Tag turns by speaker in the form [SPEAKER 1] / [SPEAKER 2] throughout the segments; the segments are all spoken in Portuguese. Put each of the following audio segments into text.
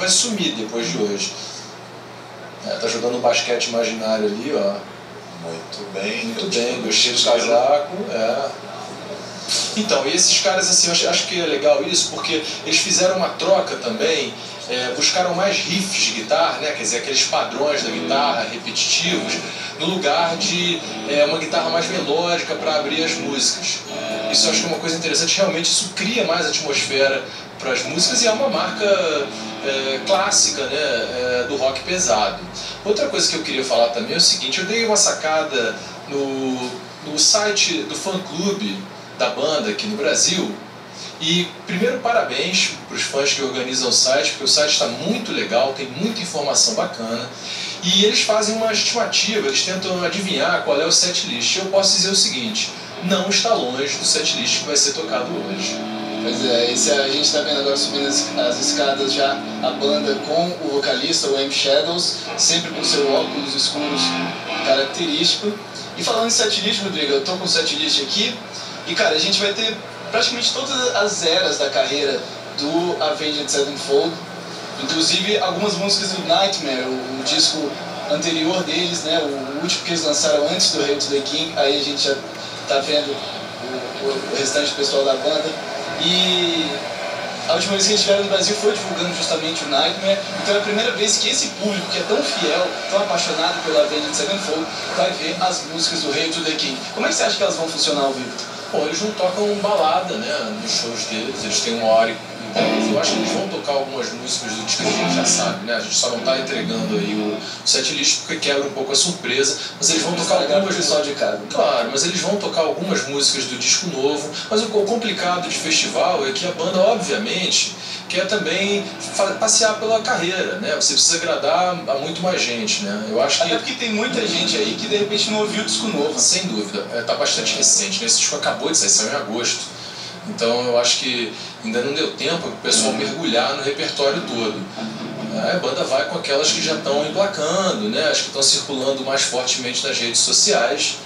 [SPEAKER 1] vai sumir depois de hoje. Tá jogando um basquete imaginário ali, ó.
[SPEAKER 2] Muito bem.
[SPEAKER 1] Muito bem, gostei do casaco. Então, e esses caras, assim, eu acho que é legal isso, porque eles fizeram uma troca também, buscaram mais riffs de guitarra, né? Quer dizer, aqueles padrões da guitarra repetitivos, no lugar de uma guitarra mais melódica para abrir as músicas. Isso eu acho que é uma coisa interessante, realmente isso cria mais atmosfera para as músicas e é uma marca clássica, né, do rock pesado. Outra coisa que eu queria falar também é o seguinte, eu dei uma sacada no site do fã-clube da banda aqui no Brasil, e primeiro parabéns para os fãs que organizam o site, porque o site está muito legal, tem muita informação bacana, e eles fazem uma estimativa, eles tentam adivinhar qual é o setlist. Eu posso dizer o seguinte, não está longe do setlist que vai ser tocado hoje.
[SPEAKER 3] Pois é, a gente está vendo agora subindo as escadas já, a banda com o vocalista, o M. Shadows, sempre com seu óculos escuros característico. E falando em setlist, Rodrigo, eu tô com o setlist aqui, e cara, a gente vai ter praticamente todas as eras da carreira do Avenged Sevenfold, inclusive algumas músicas do Nightmare, o disco anterior deles, né, o último que eles lançaram antes do Hail to the King. Aí a gente já tá vendo o restante do pessoal da banda. E a última vez que eles estiveram no Brasil foi divulgando justamente o Nightmare. Então é a primeira vez que esse público, que é tão fiel, tão apaixonado pela Avenged Sevenfold, vai ver as músicas do Hail to the King. Como é que você acha que elas vão funcionar ao vivo?
[SPEAKER 1] Bom, eles não tocam balada, né, nos shows deles, eles têm 1h10. Eu acho que eles vão tocar algumas músicas do disco que a gente já sabe, né? A gente só não está entregando aí o setlist porque quebra um pouco a surpresa, mas eles vão tocar algumas músicas de casa. Claro, mas eles vão tocar algumas músicas do disco novo. Mas o complicado de festival é que a banda, obviamente, quer também passear pela carreira, né? Você precisa agradar a muito mais gente, né? Eu acho que...
[SPEAKER 3] Até porque tem muita gente aí que de repente não ouviu o disco novo.
[SPEAKER 1] Sem dúvida, tá bastante recente, né? Esse disco acabou de sair, saiu em agosto. Então eu acho que ainda não deu tempo para o pessoal mergulhar no repertório todo. A banda vai com aquelas que já estão emplacando, né? As que estão circulando mais fortemente nas redes sociais,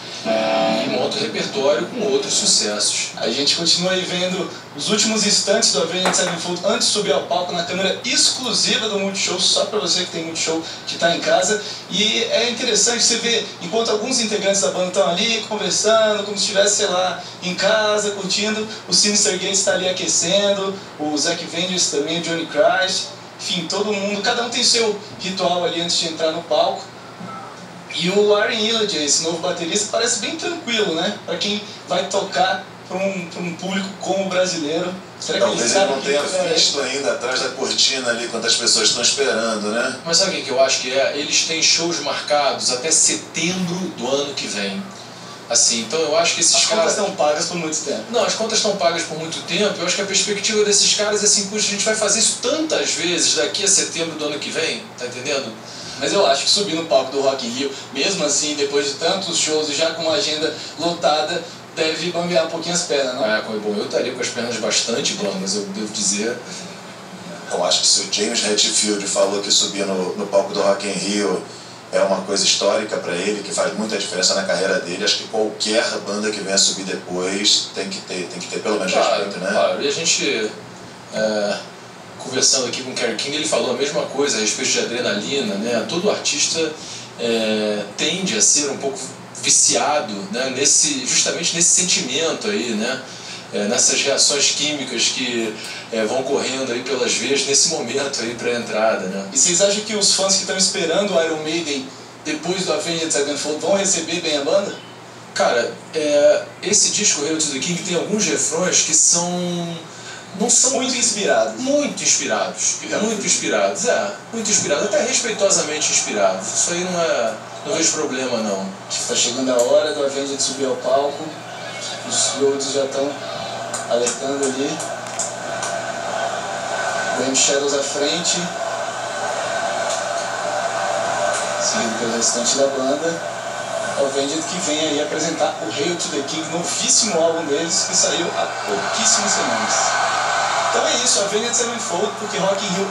[SPEAKER 1] e monta o repertório com outros sucessos.
[SPEAKER 3] A gente continua aí vendo os últimos instantes do Avenged Sevenfold antes de subir ao palco na câmera exclusiva do Multishow, só para você que tem Multishow, que está em casa. E é interessante você ver, enquanto alguns integrantes da banda estão ali conversando, como se estivesse, sei lá, em casa, curtindo, o Sinister Gates está ali aquecendo, o Zack Vengeance também, o Johnny Christ, enfim, todo mundo, cada um tem seu ritual ali antes de entrar no palco. E o Warren Elliott, esse novo baterista, parece bem tranquilo, né? Para quem vai tocar para um público como o brasileiro. Será que
[SPEAKER 2] talvez ele não tenha visto ainda atrás da cortina ali, quantas pessoas estão esperando, né?
[SPEAKER 1] Mas sabe o que eu acho que é? Eles têm shows marcados até setembro do ano que vem. Assim, então eu acho que esses caras...
[SPEAKER 3] As contas estão pagas por muito tempo.
[SPEAKER 1] Não, as contas estão pagas por muito tempo. Eu acho que a perspectiva desses caras é assim, puxa, a gente vai fazer isso tantas vezes daqui a setembro do ano que vem, tá entendendo?
[SPEAKER 3] Mas eu acho que subir no palco do Rock in Rio, mesmo assim, depois de tantos shows e já com uma agenda lotada, deve bambear um pouquinho as pernas, não?
[SPEAKER 1] Bom, eu estaria com as pernas bastante bambas, eu devo dizer.
[SPEAKER 2] Eu acho que se o James Hetfield falou que subir no palco do Rock in Rio é uma coisa histórica para ele, que faz muita diferença na carreira dele, acho que qualquer banda que venha subir depois tem que ter pelo menos respeito, né?
[SPEAKER 1] Claro, e a gente... conversando aqui com o Kerry King, ele falou a mesma coisa a respeito de adrenalina, né? Todo artista tende a ser um pouco viciado, né? Justamente nesse sentimento aí, né? Nessas reações químicas que vão correndo aí pelas veias nesse momento aí para a entrada, né?
[SPEAKER 3] E vocês acham que os fãs que estão esperando o Iron Maiden depois do Avenged Sevenfold vão receber bem a banda?
[SPEAKER 1] Cara, esse disco Hail to the King tem alguns refrões que não são
[SPEAKER 3] muito inspirados.
[SPEAKER 1] Muito inspirados, até respeitosamente inspirados. Isso aí não vejo problema, não.
[SPEAKER 3] Está chegando a hora do Avenged subir ao palco, os Rhodes já estão alertando ali. O M. Shadows à frente, seguido pelo restante da banda. O Avenged que vem aí apresentar o Hail to the King, novíssimo álbum deles, que saiu há pouquíssimas semanas. Então é isso, Avenged Sevenfold, porque Rock in Rio